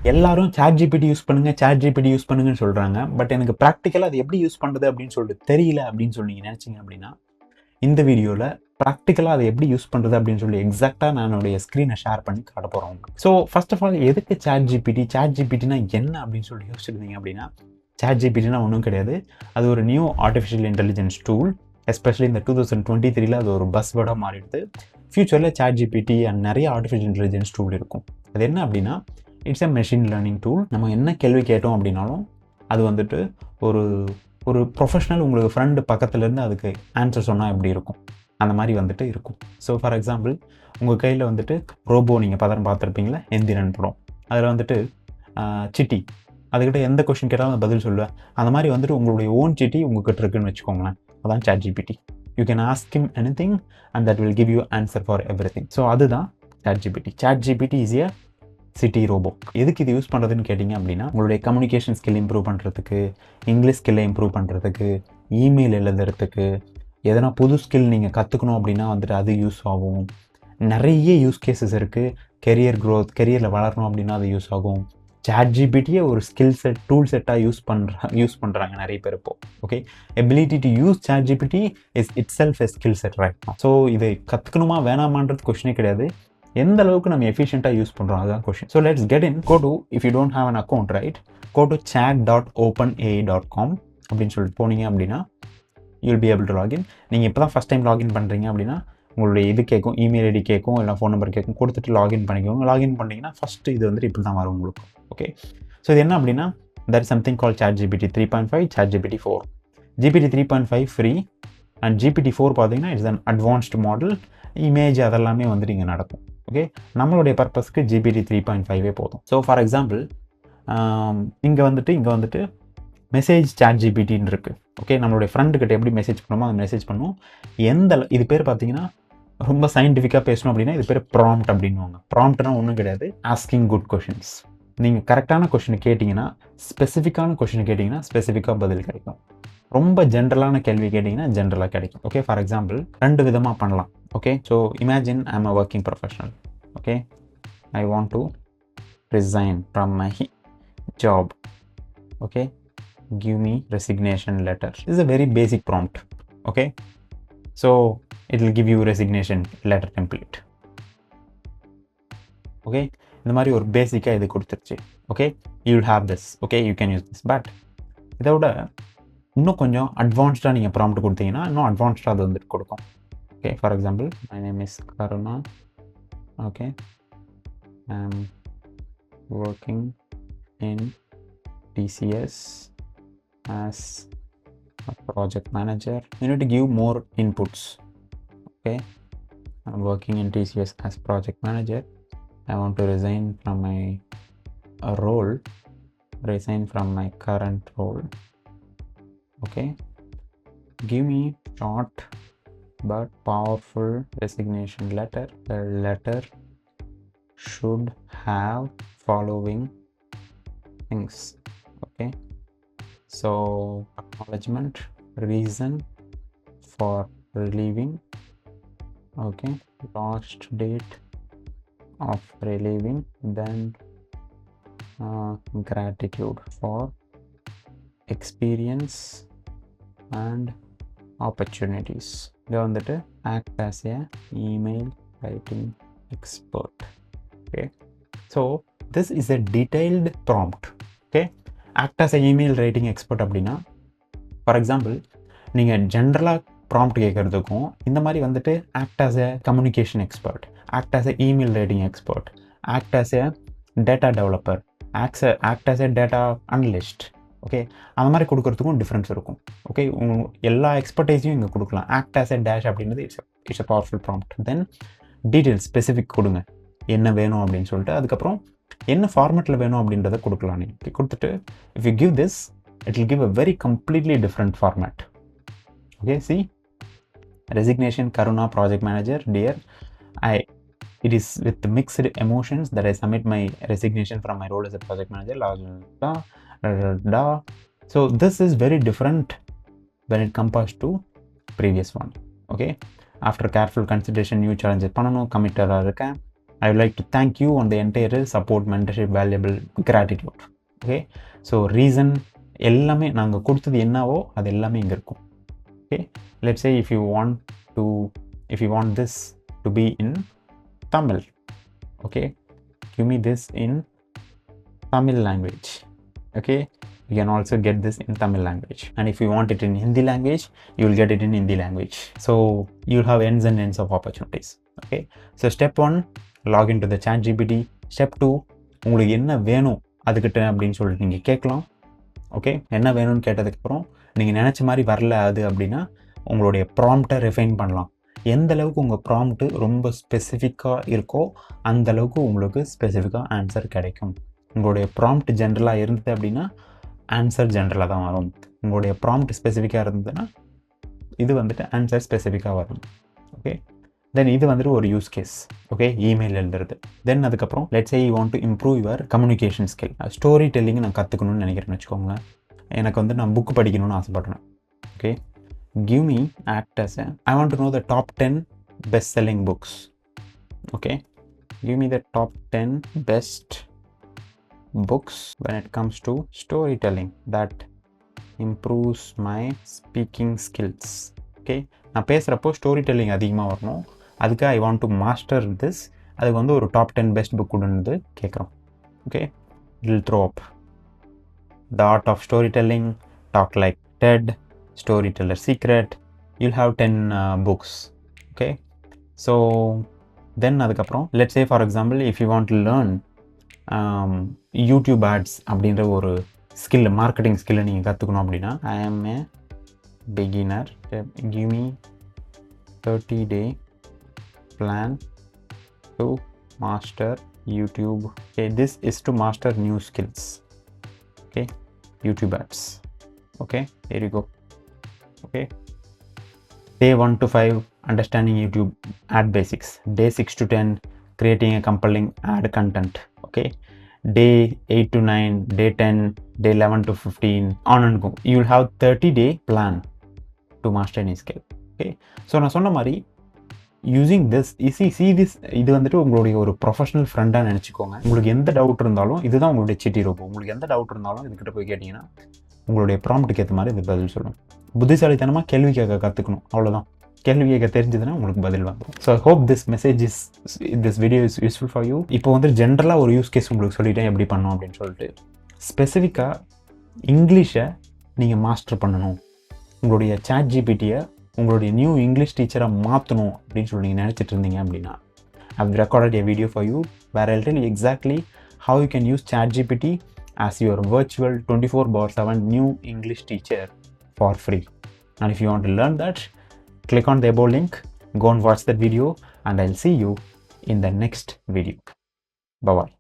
எல்லாரும் chat GPT use பண்ணுங்க, chat GPT use பண்ணுங்கன்னு சொல்கிறாங்க. பட் எனக்கு ப்ராக்டிக்கலாக அது எப்படி யூஸ் பண்ணுறது அப்படின்னு சொல்லிட்டு தெரியல அப்படின்னு சொல்லி நீங்கள் நினச்சிங்க அப்படின்னா, இந்த வீடியோவில் ப்ராக்டிக்கலாக அதை எப்படி யூஸ் பண்ணுறது அப்படின்னு சொல்லி எக்ஸாக்டாக நான் என்னுடைய ஸ்க்ரீனை ஷேர் பண்ணி காட்ட போகிறோம். ஸோ ஃபர்ஸ்ட் ஆஃப் ஆல் எதுக்கு சாட் ஜிபிடி, சாட் ஜிபிடினா என்ன அப்படின்னு சொல்லி யோசிச்சிருந்தீங்க அப்படின்னா, சாட் ஜிபிடினா ஒன்றும் கிடையாது. அது ஒரு new artificial intelligence tool. Especially இந்த 2023 அது ஒரு பஸ் வேர்டாக மாறிடுது. ஃபியூச்சரில் சாட் ஜிபிடி அண்ட் நிறைய ஆர்டிஃபிஷியல் இன்டெலிஜென்ஸ் டூல் இருக்கும். அது என்ன அப்படின்னா, it's a machine learning tool. நம்ம என்ன கேள்வி கேட்டோம் அப்படின்னாலும் அது வந்துட்டு ஒரு ஒரு ப்ரொஃபஷனல் உங்களுக்கு ஃப்ரெண்டு பக்கத்துலேருந்து அதுக்கு ஆன்சர் சொன்னால் எப்படி இருக்கும், அந்த மாதிரி வந்துட்டு இருக்கும். ஸோ ஃபார் எக்ஸாம்பிள், உங்கள் கையில் வந்துட்டு ரோபோ நீங்கள் பார்த்துருப்பீங்களா, எந்திரன் படம். அதில் வந்துட்டு சிட்டி, அதுக்கிட்ட எந்த கொஷின் கேட்டாலும் அது பதில் சொல்லுவேன். அந்த மாதிரி வந்துட்டு உங்களுடைய ஓன் சிட்டி உங்கள்கிட்ட இருக்குன்னு வச்சுக்கோங்களேன். அதான் chat GPT. You can ask him anything and that will give you answer for everything. So அதுதான் chat GPT. Chat GPT is a Chitti robot. எதுக்கு இது யூஸ் பண்ணுறதுன்னு கேட்டிங்க அப்படின்னா, உங்களுடைய கம்யூனிகேஷன் ஸ்கில் இம்ப்ரூவ் பண்ணுறதுக்கு, இங்கிலீஷ் ஸ்கில்லை இம்ப்ரூவ் பண்ணுறதுக்கு, இமெயில் எழுதுறதுக்கு, எதனா புது ஸ்கில் நீங்கள் கற்றுக்கணும் அப்படின்னா வந்துட்டு அது யூஸ் ஆகும். நிறைய யூஸ் கேஸஸ் இருக்குது. கெரியர் க்ரோத், கெரியரில் வளரணும் அப்படின்னா அது யூஸ் ஆகும். சாட் ஜிபிடியே ஒரு ஸ்கில் செட், டூல் செட்டாக யூஸ் பண்ணுறாங்க நிறைய பேர் இப்போ. Okay, ability to use chat GPT is itself a skill set right. So இதை கற்றுக்கணுமா வேணாமான்றது கொஷினே கிடையாது. எந்த அளவுக்கு நம்ம எஃபிஷியண்ட்டாக யூஸ் பண்ணுறோம் அதுதான் question. So let's get in. Go to, if you don't have an account right, go to chat.openai.com அப்படின்னு சொல்லிட்டு போனீங்க அப்படின்னா you'll be able to login. நீங்கள் இப்போ தான் ஃபஸ்ட் டைம் லாகின் பண்ணுறீங்க அப்படின்னா உங்களுடைய இது கேட்கும், இமெயில் ஐடி கேட்கும், இல்லை ஃபோன் நம்பர் கேட்கும். கொடுத்துட்டு லாகின் பண்ணிக்கோங்க. லாகின் பண்ணிங்கன்னா ஃபஸ்ட்டு இது வந்துட்டு இப்படி தான் வரும் உங்களுக்கு. ஓகே, ஸோ இது என்ன அப்படின்னா, that is something call chat GPT 3.5, chat GPT 4. GPT 3.5 free and GPT 4 பார்த்தீங்கன்னா it's an advanced model. Image அதெல்லாமே வந்துட்டு இங்கே நடக்கும். ஓகே, நம்மளுடைய பர்பஸ்க்கு ஜிபிடி 3.5 போதும். ஸோ ஃபார் எக்ஸாம்பிள், இங்கே வந்துட்டு மெசேஜ் சாட் ஜிபிடின்னு இருக்குது. ஓகே, நம்மளுடைய ஃப்ரெண்டுக்கிட்ட எப்படி மெசேஜ் பண்ணுமோ அதை மெசேஜ் பண்ணுவோம். இது பேர் பார்த்தீங்கன்னா ரொம்ப சயின்டிஃபிக்காக பேசணும் அப்படின்னா இது பேர் ப்ராம்ப்ட் அப்படின்வாங்க. ப்ராம்ப்ட்னா ஒன்றும் கிடையாது, ஆஸ்கிங் குட் கொஷின்ஸ். நீங்கள் கரெக்டான கொஷினை கேட்டிங்கன்னா, ஸ்பெசிஃபிக்கான கொஷினை கேட்டிங்கன்னா ஸ்பெசிஃபிக்காக பதில் கிடைக்கும். ரொம்ப ஜென்ரலான கேள்வி கேட்டிங்கன்னா ஜென்ரலாக கிடைக்கும். ஓகே, ஃபார் எக்ஸாம்பிள் 2 விதமாக பண்ணலாம். Okay, so imagine I am a working professional. Okay, I want to resign from my job. Okay, give me resignation letter. This is a very basic prompt. Okay, so it will give you resignation letter template. Okay, இந்த மாதிரி ஒரு பேசிக்காக இது கொடுத்துருச்சு. Okay, you will have this. Okay, you can use this. But இதை விட இன்னும் கொஞ்சம் அட்வான்ஸ்டாக நீங்கள் ப்ராம்ப்ட் கொடுத்தீங்கன்னா இன்னும் அட்வான்ஸ்டாக அது வந்துட்டு கொடுக்கும். Okay, for example, my name is Karuna. Okay, ஐ ஆம் working in TCS as a project manager. You need to give more inputs. Okay, I'm working in TCS as project manager. I want to resign from my current role. Okay, give me short but powerful resignation letter. The letter should have following things. Okay, so acknowledgement, reason for relieving. Okay, last date of relieving, then gratitude for experience and opportunities. இதை வந்துட்டு act as a email writing expert. Okay, so this is a detailed prompt. Okay, act as a email writing expert அப்படின்னா, for example, நீங்கள் ஜென்ரலாக prompt கேட்குறதுக்கும் இந்த மாதிரி வந்துட்டு act as a communication expert, act as a email writing expert, act as a data developer, act as a data analyst. Okay, அந்த மாதிரி கொடுக்குறதுக்கும் difference இருக்கும். Okay, எல்லா எக்ஸ்பர்டைஸையும் இங்கே கொடுக்கலாம். ஆக்ட் ஆஸ் எ டேஷ் அப்படின்றது it's a powerful prompt. Then details specific கொடுங்க, என்ன வேணும் அப்படின்னு சொல்லிட்டு. அதுக்கப்புறம் என்ன ஃபார்மேட்டில் வேணும் அப்படின்றத கொடுக்கலாம். நீங்கள் கொடுத்துட்டு if you give this, it will give a very completely different format. Okay, see, resignation, Karuna, project manager. Dear, it is with mixed emotions that I submit my resignation from my role as a project manager. So this is very different when it compares to previous one. Okay, after careful consideration, new challenges பண்ணணும், committed இருக்கேன், I would like to thank you on the entire support, mentorship, valuable gratitude. Okay, so reason எல்லாமே நாங்கள் கொடுத்தது என்னவோ அது எல்லாமே இங்கே இருக்கும். Okay, let's say if you want this to be in Tamil, okay, give me this in Tamil language. Okay, you can also get this in Tamil language, and if you want it in Hindi language, you will get it in Hindi language. So you'll have ends and ends of opportunities. Okay, so step 1, log into the Chat GPT. Step 2, உங்களுக்கு என்ன வேணும் அதுக்கிட்ட அப்படின்னு சொல்லிட்டு நீங்கள் கேட்கலாம். Okay, என்ன வேணும்னு கேட்டதுக்கப்புறம் நீங்கள் நினச்ச மாதிரி வரல அது அப்படின்னா உங்களுடைய ப்ராம்ப்டை ரிஃபைன் பண்ணலாம். எந்த அளவுக்கு உங்கள் ப்ராம்ப்ட்டு ரொம்ப ஸ்பெசிஃபிக்காக இருக்கோ அந்த அளவுக்கு உங்களுக்கு ஸ்பெசிஃபிக்காக ஆன்சர் கிடைக்கும். உங்களுடைய ப்ராம்ப்ட் ஜென்ரலாக இருந்தது அப்படின்னா ஆன்சர் ஜென்ரலாக தான் வரும். உங்களுடைய ப்ராம்ப்ட் ஸ்பெசிஃபிக்காக இருந்ததுன்னா இது வந்துட்டு ஆன்சர் ஸ்பெசிஃபிக்காக வரும். ஓகே, தென் இது வந்துட்டு ஒரு யூஸ் கேஸ். ஓகே, இமெயில் எழுதுறது. தென் அதுக்கப்புறம் let's say you want to improve your communication skill. Story telling நான் கற்றுக்கணும்னு நினைக்கிறேன்னு வச்சுக்கோங்களேன். எனக்கு வந்து நான் புக்கு படிக்கணும்னு ஆசைப்பட்றேன். Okay, give me act as a I want to know the top 10 best selling books. Okay, give me the top 10 best books when it comes to storytelling that improves my speaking skills. Okay, நான் பேசுகிறப்போ story telling அதிகமாக வரணும். அதுக்கு I want to master this. அதுக்கு வந்து ஒரு top 10 best book வந்து கேட்குறோம். Okay, it will throw up The Art of Storytelling, Talk Like TED, Storyteller Secret. You'll have 10 books. Okay, so then அதுக்கப்புறம் let's say for example if you want to learn YouTube ads அப்படின்ற ஒரு skill, marketing ஸ்கில்லை நீங்கள் கற்றுக்கணும் அப்படின்னா I am a beginner, give me 30-day plan to master YouTube. Okay, this is to master new skills. Okay, YouTube ads. Okay, here you go. Okay, day 1 to 5 understanding YouTube ad basics. Day 6 to 10 creating a compelling ad content. Okay, day 8 to 9, day 10, day 11 to 15, on and go. You will have 30-day plan to master any skill. Okay, so நான் சொன்ன மாதிரி using this see this, இது வந்துட்டு உங்களுடைய ஒரு professional ஃப்ரெண்டாக நினச்சிக்கோங்க. உங்களுக்கு எந்த டவுட் இருந்தாலும் இதுதான் உங்களுடைய சிட்டி ரோபோ. உங்களுக்கு எந்த டவுட் இருந்தாலும் இதுக்கிட்ட போய் கேட்டிங்கன்னா உங்களுடைய ப்ராம்ப்ட்டுக்கு ஏற்ற மாதிரி இது பதில் சொல்லும். புத்திசாலித்தனமாக கேள்வி கேட்க கற்றுக்கணும், அவ்வளோதான். கேள்வி கேட்க தெரிஞ்சதுன்னா உங்களுக்கு பதில் வந்துடும். So I hope this message is this video is useful for you. இப்போ வந்து ஜென்ரலாக ஒரு யூஸ் கேஸ் உங்களுக்கு சொல்லிட்டேன் எப்படி பண்ணணும் அப்படின்னு சொல்லிட்டு. ஸ்பெசிஃபிக்காக இங்கிலீஷை நீங்கள் மாஸ்டர் பண்ணணும், உங்களுடைய Chat GPTயை உங்களுடைய நியூ இங்கிலீஷ் டீச்சரை மாற்றணும் அப்படின்னு சொல்லி நீங்கள் நினச்சிட்டு இருந்தீங்க அப்படின்னா I've recorded a video for you where I'll tell you exactly how you can use Chat GPT as your virtual 24/7 new English teacher for free. And if you want to learn that, click on the above link, go and watch that video, and I'll see you in the next video. Bye bye.